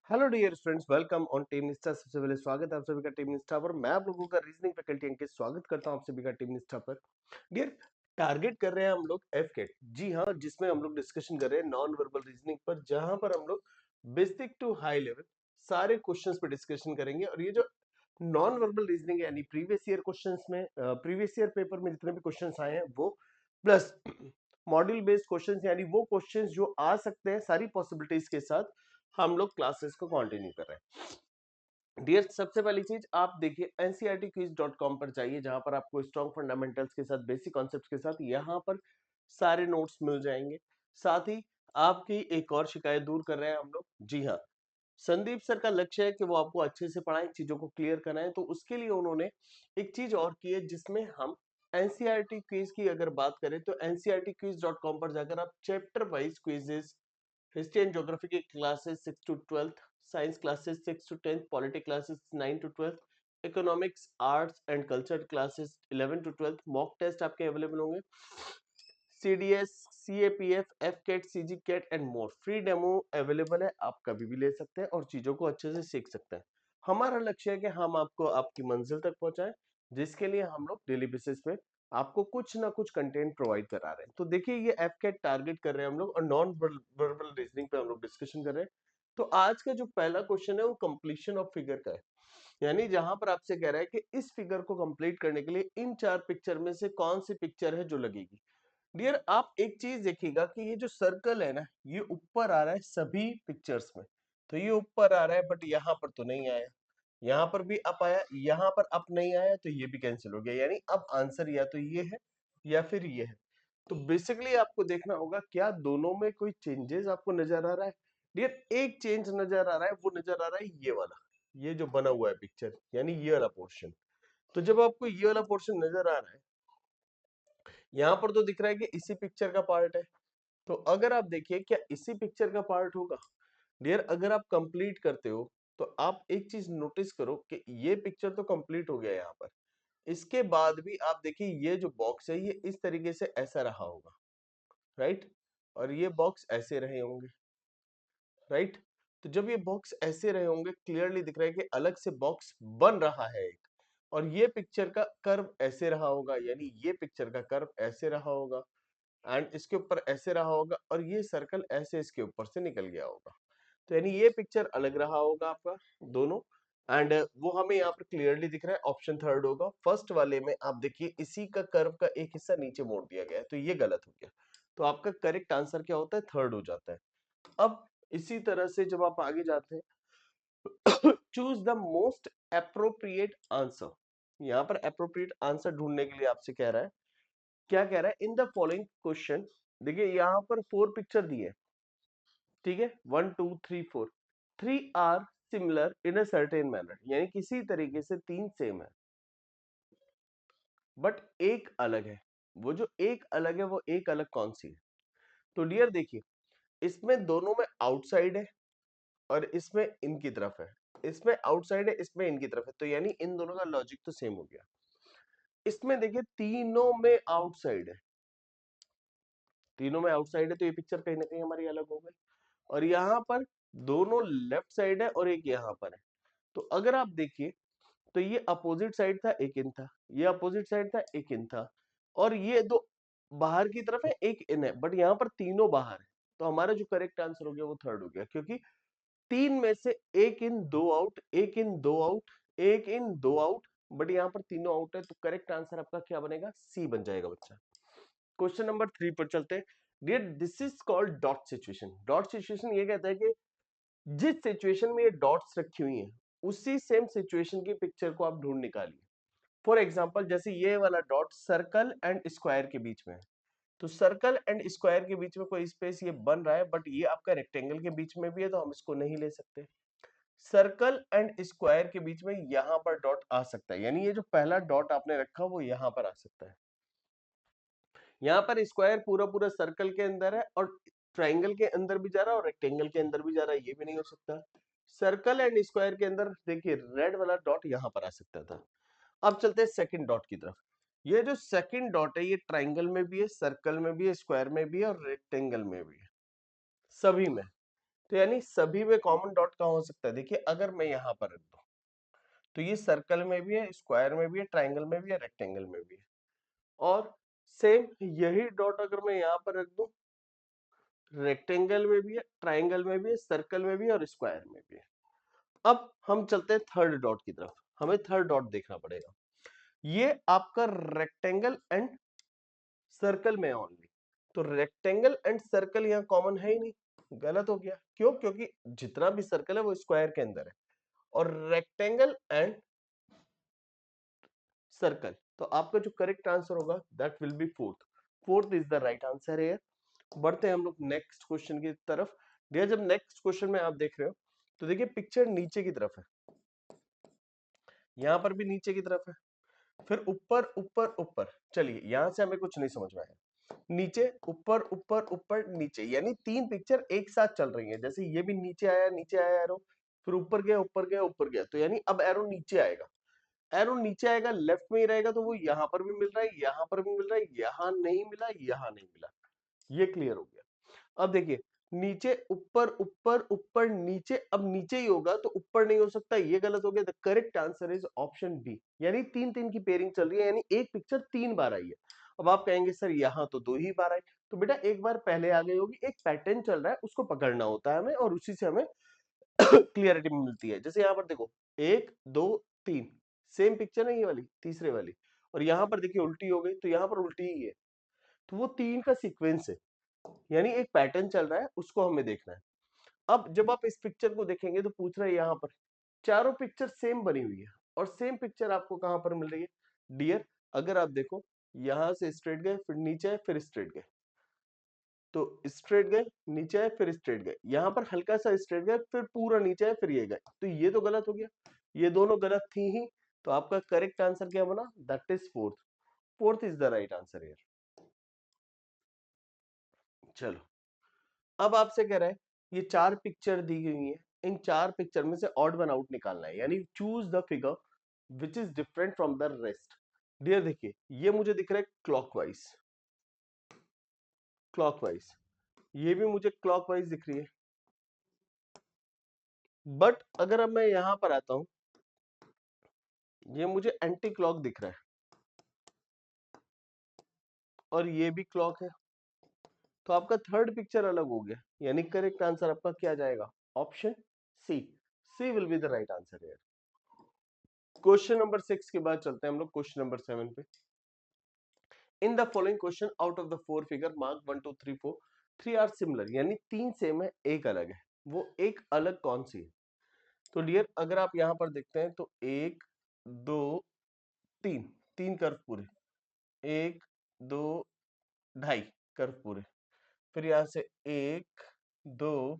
Hello dear students, welcome on team Nishtha. सबसे पहले स्वागत है आप सभी का टीम निष्ठा पर। मैं आप लोगों का रीजनिंग फैकल्टी अंकित स्वागत करता हूं आप सभी का टीम निष्ठा पर। डियर, टारगेट कर रहे हैं हम लोग एफकेट, जी हाँ, जिसमें हम लोग डिस्कशन कर रहे हैं नॉन वर्बल रीजनिंग पर, जहां पर हम लोग बेसिक टू हाई लेवल सारे क्वेश्चंस पे डिस्कशन करेंगे। और ये जो नॉन वर्बल रीजनिंग यानी प्रीवियस ईयर क्वेश्चंस में, प्रीवियस ईयर पेपर में जितने भी क्वेश्चंस आए हैं वो, प्लस मॉड्यूल बेस्ड क्वेश्चंस यानी वो क्वेश्चंस जो आ सकते हैं, सारी पॉसिबिलिटीज के साथ हम लोग क्लासेस को कंटिन्यू कर रहे हैं। डियर, सबसे पहली चीज आप देखिए ncrtquiz.com पर जाइए, जहां पर आपको स्ट्रॉन्ग फंडामेंटल्स के साथ, बेसिक कॉन्सेप्ट्स के साथ यहाँ पर सारे नोट्स मिल जाएंगे। साथ ही आपकी एक और शिकायत दूर कर रहे हैं हम लोग। जी हाँ, संदीप सर का लक्ष्य है कि वो आपको अच्छे से पढ़ाएं, चीजों को क्लियर कराएं। तो उसके लिए उन्होंने एक चीज और की है, जिसमें हम एनसीईआरटी क्विज की अगर बात करें तो ncrtquiz.com पर जाकर आप chapter wise quizzes, history and geography की classes 6 to 12th, science classes 6 to 10th, polity classes 9 to 12th, economics, arts and culture classes 11 to 12th, mock test आपके अवेलेबल होंगे, सीडीएस, सीएपीएफ, एफकेट, सीजीकेट and more. Free demo available है, आप कभी भी ले सकते हैं और चीजों को अच्छे से सीख सकते हैं। हमारा लक्ष्य है कि हम आपको आपकी मंजिल तक पहुंचाएं, जिसके लिए हम लोग डेली बेसिस पे आपको कुछ ना कुछ कंटेंट प्रोवाइड करा रहे हैं। तो देखिए, ये एफकेट टारगेट कर रहे हैं हम लोग और नॉन वर्बल रीजनिंग पे हम लोग डिस्कशन कर रहे हैं। तो आज का जो पहला क्वेश्चन है वो कंप्लीशन ऑफ फिगर का है, यानी जहां पर आपसे कह रहा है कि इस फिगर को कंप्लीट करने के लिए इन चार पिक्चर में से कौन सी पिक्चर है जो लगेगी। डियर, आप एक चीज देखिएगा कि ये जो सर्कल है ना, ये ऊपर आ रहा है सभी पिक्चर्स में। तो ये ऊपर आ रहा है, बट यहाँ पर तो नहीं आया। यहाँ पर भी अप आया, यहाँ पर अप नहीं आया, तो ये भी कैंसिल हो गया। यानी अब आंसर या तो ये है या फिर ये है। तो बेसिकली आपको देखना होगा क्या दोनों में कोई चेंजेस आपको नजर आ रहा है। डियर, एक चेंज नजर आ रहा है, वो नजर आ रहा है ये वाला, ये जो बना हुआ है पिक्चर, यानी ये वाला पोर्शन। तो जब आपको ये वाला पोर्शन नजर आ रहा है, यहाँ पर तो दिख रहा है कि इसी पिक्चर का पार्ट है। तो अगर आप देखिए क्या इसी पिक्चर का पार्ट होगा। डियर, अगर आप कंप्लीट करते हो तो आप एक चीज नोटिस करो कि ये पिक्चर तो कंप्लीट हो गया यहाँ पर। इसके बाद भी आप देखिए ये जो बॉक्स है ये इस तरीके से ऐसा रहा होगा, राइट, और ये बॉक्स ऐसे रहे होंगे, राइट। तो जब ये बॉक्स ऐसे रहे होंगे, क्लियरली दिख रहा है कि अलग से बॉक्स बन रहा है एक। और ये पिक्चर का कर्व ऐसे रहा होगा, यानी ये पिक्चर का कर्व ऐसे रहा होगा, एंड इसके ऊपर ऐसे रहा होगा, और ये सर्कल ऐसे इसके ऊपर से निकल गया होगा। तो यानी ये पिक्चर अलग रहा होगा आपका दोनों। एंड वो हमें यहाँ पर क्लियरली दिख रहा है, ऑप्शन थर्ड होगा। फर्स्ट वाले में आप देखिए इसी का कर्व का एक हिस्सा नीचे मोड़ दिया गया है, तो ये गलत हो गया। तो आपका करेक्ट आंसर क्या होता है, थर्ड हो जाता है। अब इसी तरह से जब आप आगे जाते हैं, choose the most appropriate answer. यहाँ पर अप्रोप्रिएट आंसर ढूंढने के लिए आपसे कह रहा है, क्या कह रहा है, इन द फॉलोइंग क्वेश्चन। देखिए यहाँ पर फोर पिक्चर दिए, ठीक है, 1 2 3 4, 3 are similar in a certain manner, यानी किसी तरीके से तीन सेम है, बट एक अलग है। वो जो एक अलग है, वो एक अलग कौन सी है। तो डियर देखिए, इसमें दोनों में आउटसाइड है और इसमें इनकी तरफ है। इसमें आउटसाइड है, इसमें इनकी तरफ है, तो यानी इन दोनों का लॉजिक तो सेम हो गया। इसमें देखिए तीनों में आउटसाइड है, तीनों में आउटसाइड है, तो ये पिक्चर कहीं ना कहीं हमारी अलग हो गई। और यहाँ पर दोनों लेफ्ट साइड है और एक यहाँ पर है। तो अगर आप देखिए तो ये अपोजिट साइड था, एक इन था, ये अपोजिट साइड था, एक इन था, और ये दो बाहर की तरफ है, एक इन है, बट यहाँ पर तीनों बाहर है। तो हमारा जो करेक्ट आंसर हो गया वो थर्ड हो गया, क्योंकि तीन में से एक इन दो आउट, एक इन दो आउट, एक इन दो आउट, बट यहाँ पर तीनों आउट है। तो करेक्ट आंसर आपका क्या बनेगा, सी बन जाएगा बच्चा। क्वेश्चन नंबर 3 पर चलते हैं। Dear, this is called dot situation. Dot situation ये कहता है कि जिस सिचुएशन में ये डॉट्स रखी हुई हैं, उसी सेम सिचुएशन की पिक्चर को आप ढूंढ निकालिए। फॉर एग्जाम्पल, जैसे ये वाला डॉट सर्कल एंड स्क्वायर के बीच में है, तो सर्कल एंड स्क्वायर के बीच में कोई स्पेस ये बन रहा है, बट ये आपका रेक्टेंगल के बीच में भी है, तो हम इसको नहीं ले सकते। सर्कल एंड स्क्वायर के बीच में यहां पर डॉट आ सकता है, यानी ये जो पहला डॉट आपने रखा वो यहां पर आ सकता है। यहाँ पर स्क्वायर पूरा पूरा सर्कल के अंदर है, और ट्राइंगल के अंदर भी जा रहा है और रेक्टेंगल के अंदर भी जा रहा है, ये भी नहीं हो सकता। सर्कल एंड स्क्वायर के अंदर देखिए रेड वाला डॉट यहाँ पर आ सकता था। अब चलते हैं सेकंड डॉट की तरफ। ये जो सेकंड डॉट है, ये ट्राइंगल में भी है, सर्कल में भी है, स्क्वायर में भी है और रेक्टेंगल में भी है, सभी में। तो यानी सभी में कॉमन डॉट कहाँ हो सकता है? देखिए अगर मैं यहाँ पर रख दूं तो ये सर्कल में भी है, स्क्वायर में भी है, ट्राइंगल में भी है, रेक्टेंगल में भी है। और सेम यही डॉट अगर मैं यहाँ पर रख दूं, रेक्टेंगल में भी है, ट्राइंगल में भी है, सर्कल में भी है और स्क्वायर में भी है। अब हम चलते हैं थर्ड डॉट की तरफ। हमें थर्ड डॉट देखना पड़ेगा। ये आपका रेक्टेंगल एंड सर्कल में ओनली। तो रेक्टेंगल एंड सर्कल यहाँ कॉमन है ही नहीं, गलत हो गया। क्यों? क्योंकि जितना भी सर्कल है वो स्क्वायर के अंदर है। और रेक्टेंगल एंड सर्कल, तो आपका जो करेक्ट आंसर होगा that will B fourth. Fourth is the right answer है। बढ़ते हैं हम लोग नेक्स्ट क्वेश्चन की तरफ। डियर जब नेक्स्ट क्वेश्चन में आप देख रहे हो तो देखिए पिक्चर नीचे की तरफ है, यहाँ पर भी नीचे की तरफ है, फिर ऊपर ऊपर ऊपर। चलिए यहां से हमें कुछ नहीं समझ में आया। नीचे ऊपर ऊपर ऊपर नीचे, यानी तीन पिक्चर एक साथ चल रही है। जैसे ये भी नीचे आया एरो, फिर ऊपर गया ऊपर गया ऊपर गया, तो यानी अब एरो नीचे आएगा। एरो नीचे आएगा, लेफ्ट में ही रहेगा, तो वो यहाँ पर भी मिल रहा है, यहाँ पर भी मिल रहा है, यहाँ नहीं मिला, यहाँ नहीं मिला। ये क्लियर हो गया। अब देखिए नीचे ऊपर ऊपर ऊपर नीचे, अब नीचे ही होगा तो ऊपर नहीं हो सकता, ये गलत हो गया। The correct answer is option B, यानी तीन तीन की पेयरिंग चल रही है, यानी एक पिक्चर तीन बार आई है। अब आप कहेंगे सर यहाँ तो दो ही बार आई, तो बेटा एक बार पहले आ गई होगी, एक पैटर्न चल रहा है उसको पकड़ना होता है हमें, और उसी से हमें क्लियरिटी मिलती है। जैसे यहाँ पर देखो एक दो तीन, सेम पिक्चर है ये वाली, तीसरे वाली, और यहाँ पर देखिए उल्टी हो गई, तो यहाँ पर उल्टी ही है, तो वो तीन का सीक्वेंस है, यानी एक पैटर्न चल रहा है, उसको हमें देखना है। अब जब आप इस पिक्चर को देखेंगे तो पूछ रहा है यहाँ पर चारों पिक्चर सेम बनी हुई है, और सेम पिक्चर आपको कहां पर मिल रही है? डियर अगर आप देखो, यहां से स्ट्रेट गए, फिर नीचे आए, फिर स्ट्रेट गए, तो स्ट्रेट गए, नीचे आए, फिर स्ट्रेट गए, यहाँ पर हल्का सा स्ट्रेट गए, फिर पूरा नीचे आए, फिर ये गए, तो ये तो गलत हो गया, ये दोनों गलत थी ही। तो आपका करेक्ट आंसर क्या बना? That is fourth. Fourth is the right answer here. चलो अब आपसे कह रहा है ये चार पिक्चर दी गई है, इन चार पिक्चर में से ऑड वन आउट निकालना है, यानी choose the figure which is different from the rest. Dear देखिए ये मुझे दिख रहा है क्लॉकवाइज, क्लॉकवाइज, ये भी मुझे क्लॉकवाइज दिख रही है, बट अगर अब मैं यहां पर आता हूं, ये मुझे एंटी क्लॉक दिख रहा है, और ये भी क्लॉक है, तो आपका थर्ड पिक्चर अलग हो गया, यानी करेक्ट आंसर आपका क्या जाएगा? Option C. C will be the right answer here. Question number 6 के बाद चलते हैं हम लोग क्वेश्चन नंबर 7 पे। In the following question out of the four figure mark 1 2 3 4, three are similar, यानी तीन सेम है एक अलग है, वो एक अलग कौन सी है? तो डियर अगर आप यहां पर देखते हैं तो एक दो तीन, तीन कर्व पूरे, एक दो ढाई कर्व पूरे, फिर यहां से एक दो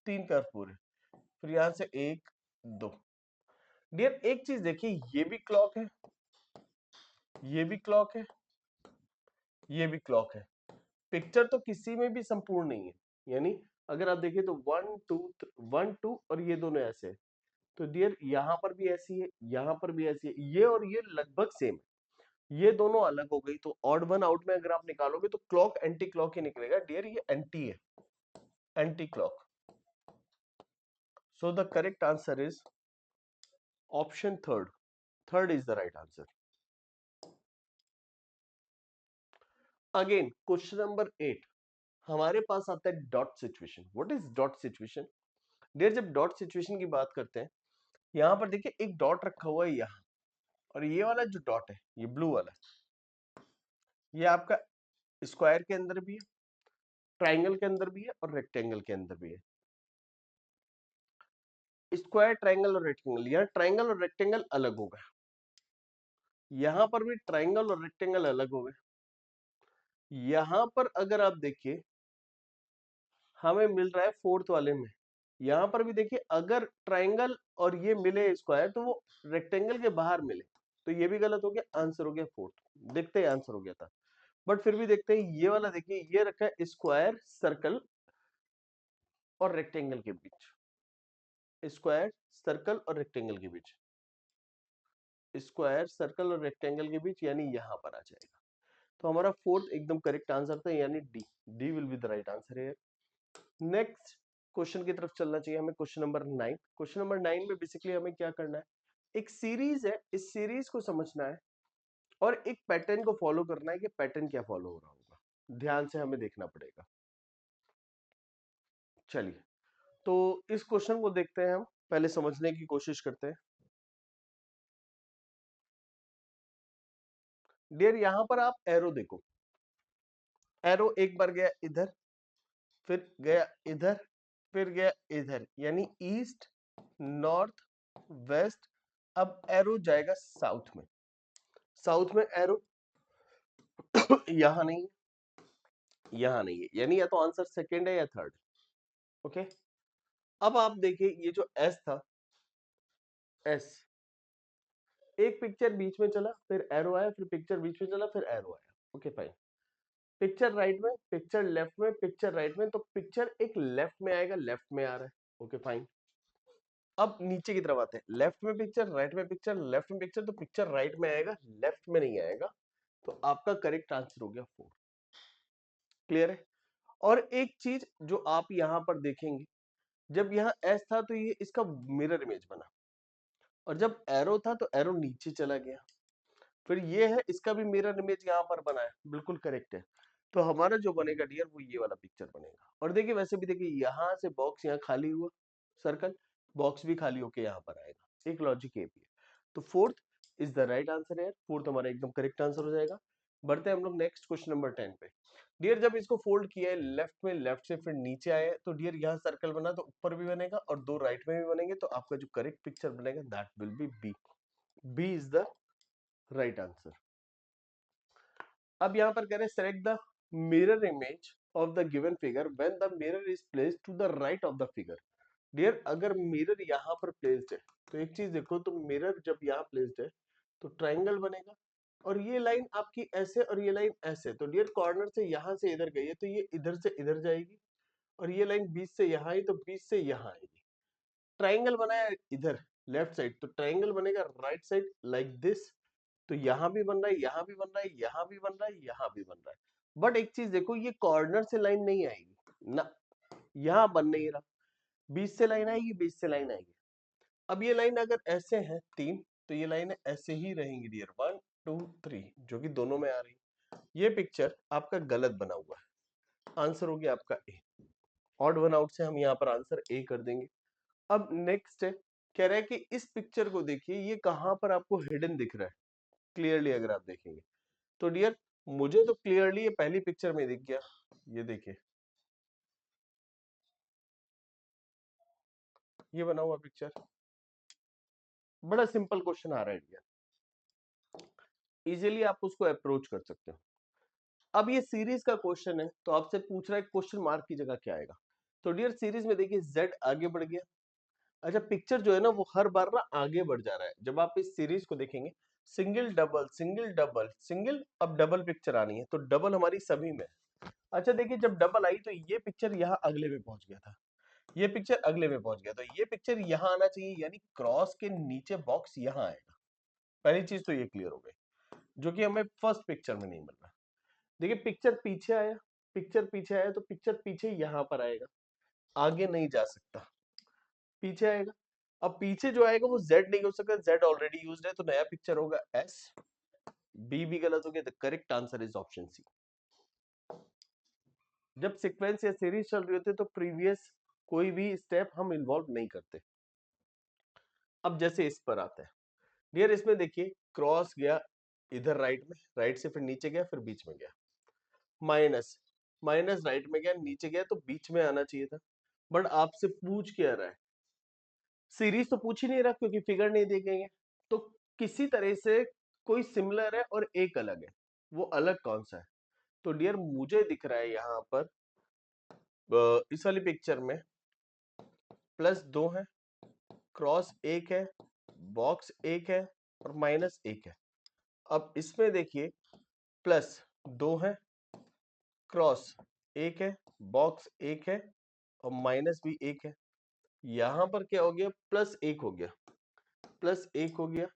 तीन कर्व पूरे, फिर यहां से एक दो। डियर एक चीज देखिए, ये भी क्लॉक है, ये भी क्लॉक है, ये भी क्लॉक है, पिक्चर तो किसी में भी संपूर्ण नहीं है। यानी अगर आप देखिए तो वन टू, वन टू, और ये दोनों ऐसे है, तो डियर यहाँ पर भी ऐसी है, यहाँ पर भी ऐसी है, ये और ये लगभग सेम है, ये दोनों अलग हो गई, तो ऑड वन आउट में अगर आप निकालोगे तो क्लॉक एंटी क्लॉक ही निकलेगा। डियर ये एंटी है, anti clock. So the correct answer is option third. Third is the right answer. Again question number 8 हमारे पास आता है dot situation. What is dot situation? Dear जब डॉट सिचुएशन की बात करते हैं, यहाँ पर देखिए एक डॉट रखा हुआ है यहाँ, और ये वाला जो डॉट है, ये ब्लू वाला, ये आपका स्क्वायर के अंदर भी है, ट्राइंगल के अंदर भी है, और रेक्टेंगल के अंदर भी है। स्क्वायर, ट्राइंगल और रेक्टेंगल, यहाँ ट्राइंगल और रेक्टेंगल अलग हो गए, यहाँ पर भी ट्राइंगल और रेक्टेंगल अलग हो गए। यहाँ पर अगर आप देखिए हमें मिल रहा है फोर्थ वाले में, यहाँ पर भी देखिए अगर ट्राइंगल और ये मिले स्क्वायर तो वो रेक्टेंगल के बाहर मिले, तो ये भी गलत हो गया, आंसर हो गया फोर्थ। देखते ही आंसर हो गया था, बट फिर भी देखते हैं ये वाला, देखिए ये रखा है स्क्वायर, सर्कल और रेक्टेंगल के बीच, स्क्वायर, सर्कल और रेक्टेंगल के बीच, स्क्वायर, सर्कल और रेक्टेंगल के बीच, यानी यहां पर आ जाएगा। तो हमारा फोर्थ एकदम करेक्ट आंसर था, यानी D. D will be the right answer है। नेक्स्ट क्वेश्चन की तरफ चलना चाहिए हमें। क्वेश्चन नंबर 9, क्वेश्चन नंबर 9 में बेसिकली हमें क्या करना है, एक सीरीज है, इस सीरीज को समझना है और एक पैटर्न को फॉलो करना है कि पैटर्न क्या फॉलो हो रहा होगा, ध्यान से हमें देखना पड़ेगा। चलिए, तो इस क्वेश्चन को देखते हैं, हम पहले समझने की कोशिश करते हैं। डियर, यहां पर आप एरो देखो, एरो एक बार गया इधर, फिर गया इधर, फिर गया इधर, यानी ईस्ट, नॉर्थ, वेस्ट। अब एरो जाएगा साउथ में, साउथ में एरो यहां नहीं है, यहां नहीं है, यानी या तो आंसर सेकंड है या थर्ड। ओके, अब आप देखिए ये जो एस था, एस, एक पिक्चर बीच में चला, फिर एरो आया, फिर पिक्चर बीच में चला, फिर एरो आया। ओके फाइन, पिक्चर राइट में, पिक्चर लेफ्ट में, पिक्चर राइट में, तो पिक्चर एक लेफ्ट में आएगा, लेफ्ट में आ रहा है। ओके फाइन, अब नीचे की तरफ आते हैं, लेफ्ट में पिक्चर, राइट में पिक्चर, लेफ्ट में पिक्चर, तो पिक्चर राइट में आएगा, लेफ्ट में नहीं आएगा, तो आपका करेक्ट आंसर हो गया 4। क्लियर है? और एक चीज जो आप यहां पर देखेंगे, जब यहाँ एस था तो ये इसका मिरर इमेज बना, और जब एरो था तो एरो नीचे चला गया, फिर ये है, इसका भी मिरर इमेज यहाँ पर बना है, बिल्कुल करेक्ट है। तो हमारा जो बनेगा डियर, वो ये वाला पिक्चर बनेगा। और देखिए वैसे भी देखिए, यहाँ से बॉक्स यहाँ खाली हुआ, सर्कल, बॉक्स भी खाली होके यहाँ पर आएगा, एक लॉजिक ये भी है। तो fourth is the right answer है, फोर्थ हमारा एकदम करेक्ट आंसर हो जाएगा। बढ़ते हैं हम लोग नेक्स्ट क्वेश्चन नंबर 10 पे। डियर, जब इसको फोल्ड किया है लेफ्ट में, लेफ्ट से फिर नीचे आया है, तो डियर यहाँ सर्कल बना, तो ऊपर भी बनेगा और दो राइट में भी बनेंगे, तो आपका जो करेक्ट पिक्चर बनेगा that will be B. B is the right answer. अब यहाँ पर कह रहे हैं select the mirror image of the given figure when the mirror is placed to the right of the figure. Dear, अगर mirror यहाँ पर प्लेस्ड है, तो एक चीज देखो, तो मिरर जब यहाँ प्लेस्ड है तो ट्राइंगल बनेगा, और ये लाइन आपकी ऐसे और ये लाइन ऐसे, तो डियर कॉर्नर से यहाँ से इधर गई है, तो ये इधर से इधर जाएगी, और ये लाइन बीच से यहाँ आई तो बीच से यहाँ आएगी। ट्राइंगल बनाया इधर लेफ्ट साइड, तो ट्राइंगल बनेगा राइट साइड लाइक दिस, तो यहां भी बन रहा है, यहां भी बन रहा है, यहां भी बन रहा है, यहां भी बन रहा है। बट एक चीज देखो, ये कॉर्नर से लाइन नहीं आएगी ना, यहां बन नहीं रहा, बीच से लाइन आएगी, बीच से लाइन आएगी। अब ये लाइन अगर ऐसे है 3, तो ये लाइन ऐसे ही रहेंगी डियर, 1 2 3, जो कि दोनों में आ रही। ये पिक्चर आपका गलत बना हुआ है, आंसर हो गया आपका ए। ऑड वन आउट से हम यहाँ पर आंसर ए कर देंगे। अब नेक्स्ट है, कह रहा है कि इस पिक्चर को देखिए, ये कहां पर आपको हिडन दिख रहा है, क्लियरली अगर आप देखेंगे तो डियर, मुझे तो क्लियरली ये पहली पिक्चर में दिख गया। ये देखिए, ये बना हुआ पिक्चर, बड़ा सिंपल क्वेश्चन आ रहा है डियर, इजीली आप उसको अप्रोच कर सकते हो। अब ये सीरीज का क्वेश्चन है, तो आपसे पूछ रहा है क्वेश्चन मार्क की जगह क्या आएगा। तो डियर सीरीज में देखिए, जेड आगे बढ़ गया। अच्छा, पिक्चर जो है ना, वो हर बार ना आगे बढ़ जा रहा है। जब आप इस सीरीज को देखेंगे, single double single double single, अब डबल पिक्चर आनी है, तो डबल हमारी सभी में है। अच्छा देखिए, जब डबल आई तो ये पिक्चर यहाँ अगले में पहुंच गया था, ये पिक्चर अगले में पहुंच गया, तो ये पिक्चर यहाँ आना चाहिए, यानी क्रॉस के नीचे बॉक्स यहाँ आएगा। पहली चीज तो ये क्लियर हो गई, जो कि हमें फर्स्ट पिक्चर में नहीं मिल रहा। देखिए पिक्चर पीछे आया, पिक्चर पीछे आया, तो पिक्चर पीछे यहाँ पर आएगा, आगे नहीं जा सकता, पीछे आएगा। अब पीछे जो आएगा वो Z नहीं हो सकता, Z ऑलरेडी यूज्ड है, तो नया पिक्चर होगा S। बी भी गलत हो गया, the correct answer is option C. जब सीक्वेंस या सीरीज चल रही होती है तो प्रीवियस कोई भी स्टेप हम इन्वॉल्व नहीं करते। अब जैसे इस पर आता है डियर, इसमें देखिए क्रॉस गया इधर राइट में, राइट से फिर नीचे गया, फिर बीच में गया, माइनस, माइनस राइट में गया, नीचे गया, तो बीच में आना चाहिए था। बट आपसे पूछ क्या रहा है, सीरीज तो पूछ ही नहीं रहा, क्योंकि फिगर नहीं देखेंगे, तो किसी तरह से कोई सिमिलर है और एक अलग है, वो अलग कौन सा है। तो डियर मुझे दिख रहा है यहाँ पर इस वाली पिक्चर में +2 है, क्रॉस 1 है, बॉक्स 1 है, और माइनस 1 है। अब इसमें देखिए +2 है, क्रॉस 1 है, बॉक्स 1 है, और माइनस भी 1 है। यहाँ पर क्या हो गया, +1 हो गया, +1 हो गया।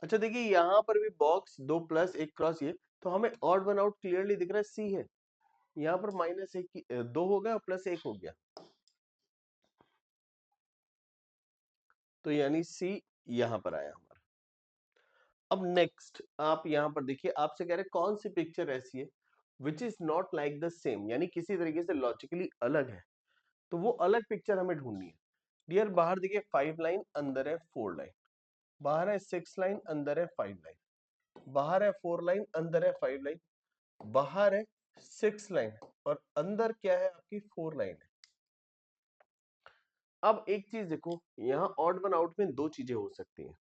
अच्छा देखिए, यहाँ पर भी बॉक्स 2 +1 क्रॉस, ये तो हमें ऑड वन आउट क्लियरली दिख रहा है, सी है। यहाँ पर -1 की 2 हो गया और +1 हो गया, तो यानी सी यहां पर आया हमारा। अब नेक्स्ट आप यहां पर देखिए, आपसे कह रहे कौन सी पिक्चर ऐसी है which is not like the same, यानी किसी तरीके से लॉजिकली अलग है, तो वो अलग पिक्चर हमें ढूंढनी है। डियर बाहर देखिए 5 लाइन, अंदर है 4 लाइन, बाहर है 6 लाइन, अंदर है 5 लाइन, बाहर है 4 लाइन, अंदर है 5 लाइन, बाहर है 6 लाइन और अंदर क्या है आपकी 4 लाइन है। अब एक चीज देखो, यहाँ ऑड वन आउट में दो चीजें हो सकती हैं।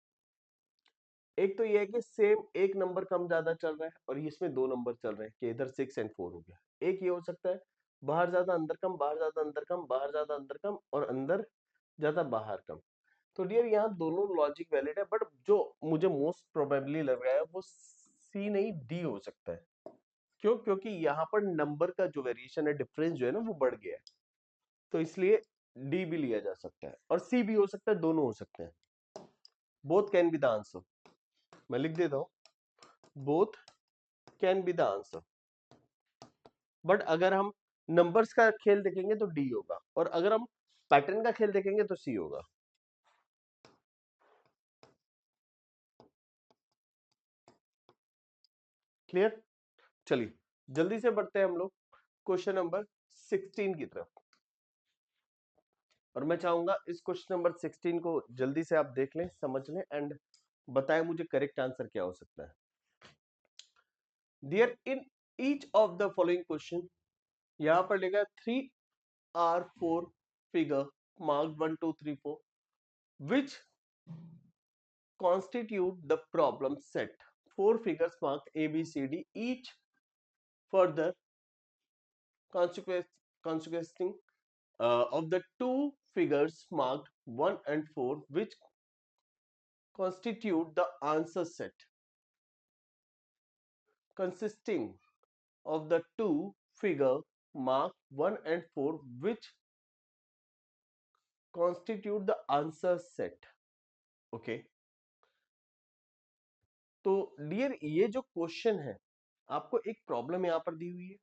एक तो ये है कि सेम एक नंबर कम ज्यादा चल रहा है और इसमें दो नंबर चल रहे हैं कि इधर 6 एंड 4 हो गया। एक ये हो सकता है बाहर ज्यादा अंदर कम, बाहर ज्यादा अंदर कम, बाहर ज्यादा अंदर कम और अंदर ज्यादा बाहर कम। तो डियर यहाँ दोनों लॉजिक वैलिड है, बट जो मुझे मोस्ट प्रोबेबली लग रहा है वो सी नहीं डी हो सकता है। क्यों? क्योंकि यहाँ पर नंबर का जो वेरिएशन है, डिफरेंस जो है ना वो बढ़ गया है, तो इसलिए डी भी लिया जा सकता है और सी भी हो सकता है, दोनों हो सकते हैं। Both can be the answer. मैं लिख देता हूं, both can be the answer. But अगर हम नंबर्स का खेल देखेंगे तो डी होगा और अगर हम पैटर्न का खेल देखेंगे तो सी होगा। क्लियर? चलिए जल्दी से बढ़ते हैं हम लोग क्वेश्चन नंबर 16 की तरफ, और मैं चाहूंगा इस क्वेश्चन नंबर 16 को जल्दी से आप देख लें, समझ लें एंड बताएं मुझे करेक्ट आंसर क्या हो सकता है। Dear in each of the following question, यहां पर लिखा 3 or 4 figure marked 1 2 3 4 which constitute the problem set. 4 figures marked A B C D, each further consequencing of the two figures marked 1 and 4 which constitute the answer set, consisting of the two figure marked 1 and 4 which constitute the answer set. Okay, तो dear ये जो question है, आपको एक problem यहां पर दी हुई है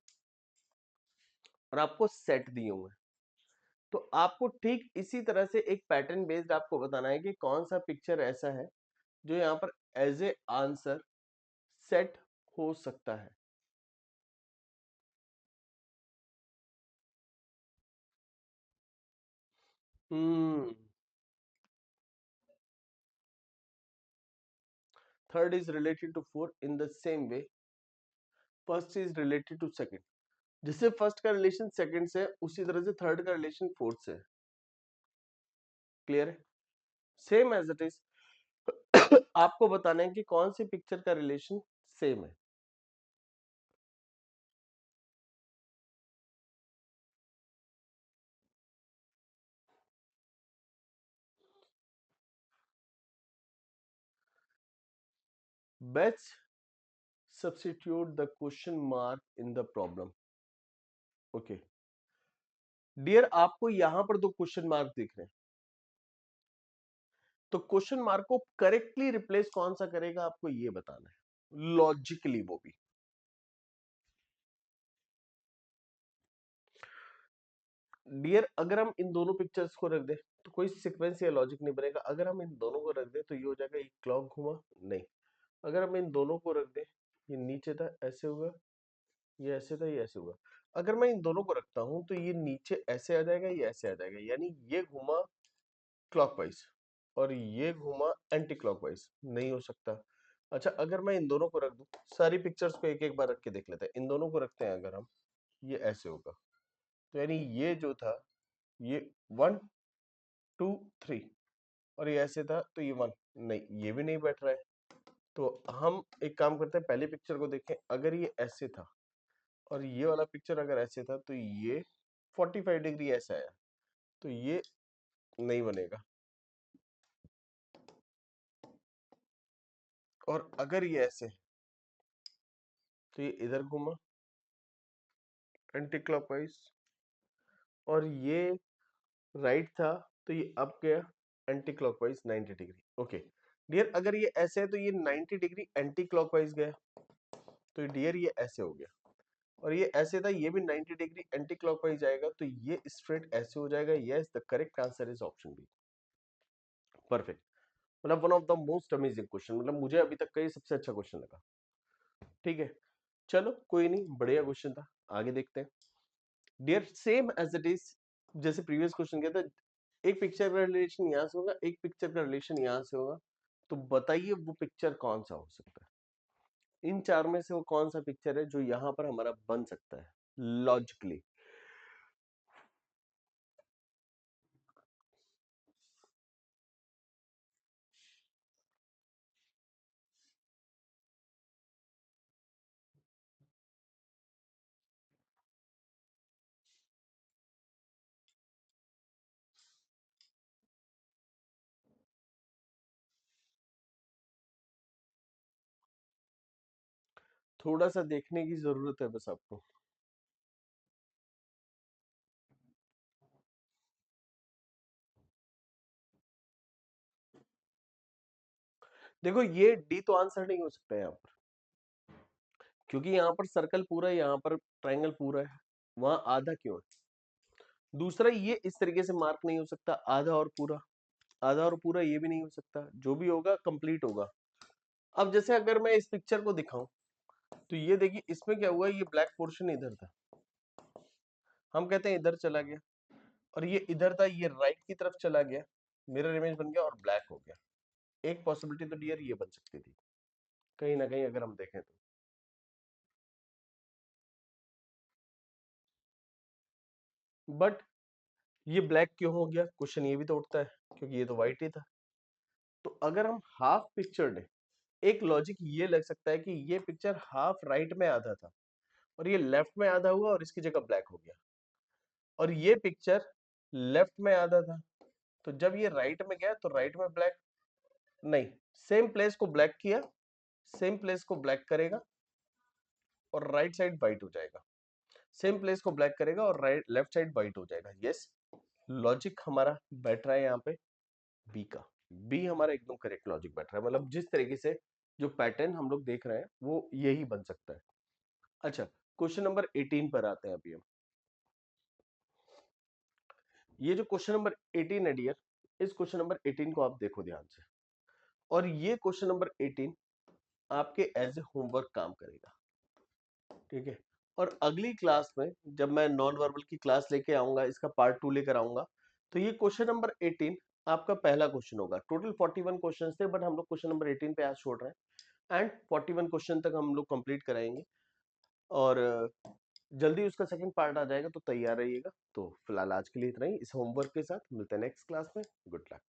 और आपको सेट दिए हुए हैं, तो आपको ठीक इसी तरह से एक पैटर्न बेस्ड आपको बताना है कि कौन सा पिक्चर ऐसा है जो यहाँ पर एज ए आंसर सेट हो सकता है। Hmm third is related to four in the same way first is related to second. जिससे फर्स्ट का रिलेशन सेकंड से है उसी तरह से थर्ड का रिलेशन फोर्थ से है। क्लियर है? सेम एज इट इज आपको बताना है कि कौन सी पिक्चर का रिलेशन सेम है। Best substitute the question mark in the problem. Okay dear, आपको यहां पर दो क्वेश्चन मार्क दिख रहे हैं, तो क्वेश्चन मार्क को करेक्टली रिप्लेस कौन सा करेगा आपको ये बताना है, लॉजिकली वो भी। डियर अगर हम इन दोनों पिक्चर्स को रख दें तो कोई सीक्वेंस या लॉजिक नहीं बनेगा। अगर हम इन दोनों को रख दें तो ये हो जाएगा एक क्लॉक घुमा नहीं। अगर हम इन दोनों को रख दें, ये नीचे था ऐसे हुआ, ये ऐसे था ये ऐसे हुआ। अगर मैं इन दोनों को रखता हूं तो ये नीचे ऐसे आ जाएगा, ये ऐसे आ जाएगा, यानी ये घुमा क्लॉकवाइज और ये घुमा एंटी क्लॉकवाइज, नहीं हो सकता। अच्छा अगर मैं इन दोनों को रख दूं, सारी पिक्चर्स को एक एक बार रख के देख लेते हैं। इन दोनों को रखते हैं अगर हम, ये ऐसे होगा, तो यानी ये जो था ये 1 2 3 और ये ऐसे था तो ये 1, नहीं ये भी नहीं बैठ रहा है। तो हम एक काम करते हैं, पहले पिक्चर को देखें। अगर ये ऐसे था और ये वाला पिक्चर अगर ऐसे था तो ये 45 डिग्री ऐसा आया, तो ये नहीं बनेगा। और अगर ये ऐसे, तो ये इधर घूमा एंटी क्लॉकवाइज और ये राइट था तो ये अब गया anti clockwise 90 degree. Okay dear, अगर ये ऐसे है तो ये 90 डिग्री एंटी क्लॉकवाइज गया, तो डियर ये ऐसे हो गया। और ये ऐसे था, ये भी 90 डिग्री एंटी क्लॉकवाइज जाएगा, तो ये स्ट्रेट ऐसे हो जाएगा। Yes the correct answer is option B. Perfect. मतलब one of the most amazing question, मतलब मुझे अभी तक का ये सबसे अच्छा क्वेश्चन लगा। ठीक है, चलो कोई नहीं, बढ़िया क्वेश्चन था। आगे देखते हैं। Dear same as it is, जैसे प्रीवियस क्वेश्चन किया था, एक पिक्चर का रिलेशन यहाँ से होगा, एक पिक्चर का रिलेशन यहाँ से होगा, तो बताइए वो पिक्चर कौन सा हो सकता है। इन चार में से वो कौन सा पिक्चर है जो यहाँ पर हमारा बन सकता है लॉजिकली। थोड़ा सा देखने की जरूरत है बस आपको। देखो ये डी तो आंसर नहीं हो सकता है यहाँ पर, क्योंकि यहाँ पर सर्कल पूरा है, यहाँ पर ट्रायंगल पूरा है, वहां आधा क्यों है। दूसरा, ये इस तरीके से मार्क नहीं हो सकता, आधा और पूरा, आधा और पूरा ये भी नहीं हो सकता, जो भी होगा कंप्लीट होगा। अब जैसे अगर मैं इस पिक्चर को दिखाऊं, तो ये देखिए इसमें क्या हुआ, ये ब्लैक पोर्शन इधर था, हम कहते हैं इधर चला गया, और ये इधर था, ये राइट की तरफ चला गया, मिरर इमेज बन गया और ब्लैक हो गया। एक पॉसिबिलिटी तो डियर ये बन सकती थी कहीं ना कहीं, अगर हम देखें तो। बट ये ब्लैक क्यों हो गया, क्वेश्चन ये भी तो उठता है, क्योंकि ये तो व्हाइट ही था। तो अगर हम हाफ पिक्चर ने, एक लॉजिक ये लग सकता है कि ये पिक्चर हाफ राइट में आधा था, और ये लेफ्ट में आधा हुआ और इसकी जगह ब्लैक हो गया, और ये पिक्चर लेफ्ट में आधा था, तो जब ये राइट में गया तो राइट में ब्लैक नहीं, सेम प्लेस को ब्लैक किया, सेम प्लेस को ब्लैक करेगा और राइट साइड व्हाइट हो जाएगा, सेम प्लेस को ब्लैक करेगा और राइट लेफ्ट साइड व्हाइट हो जाएगा। यस, लॉजिक हमारा बैठ रहा है यहाँ पे बी का, बी हमारा एकदम करेक्ट लॉजिक बैठ रहा है, मतलब जिस तरीके से जो पैटर्न हम लोग देख रहे हैं वो यही बन सकता है। अच्छा, क्वेश्चन नंबर 18 पर आते हैं अभी हम। ये जो क्वेश्चन नंबर 18 है डियर, इस क्वेश्चन नंबर 18 को आप देखो ध्यान से, और ये क्वेश्चन नंबर 18 आपके एज ए होमवर्क काम करेगा। ठीक है, और अगली क्लास में जब मैं नॉन वर्बल की क्लास लेके आऊंगा, इसका पार्ट 2 लेकर आऊंगा, तो ये क्वेश्चन नंबर 18 आपका पहला क्वेश्चन होगा। टोटल 41 क्वेश्चन थे, बट हम लोग क्वेश्चन नंबर 18 पे आज छोड़ रहे हैं, एंड 41 क्वेश्चन तक हम लोग कंप्लीट कराएंगे, और जल्दी उसका सेकंड पार्ट आ जाएगा, तो तैयार रहिएगा। तो फिलहाल आज के लिए इतना ही, इस होमवर्क के साथ मिलते हैं नेक्स्ट क्लास में। Good luck.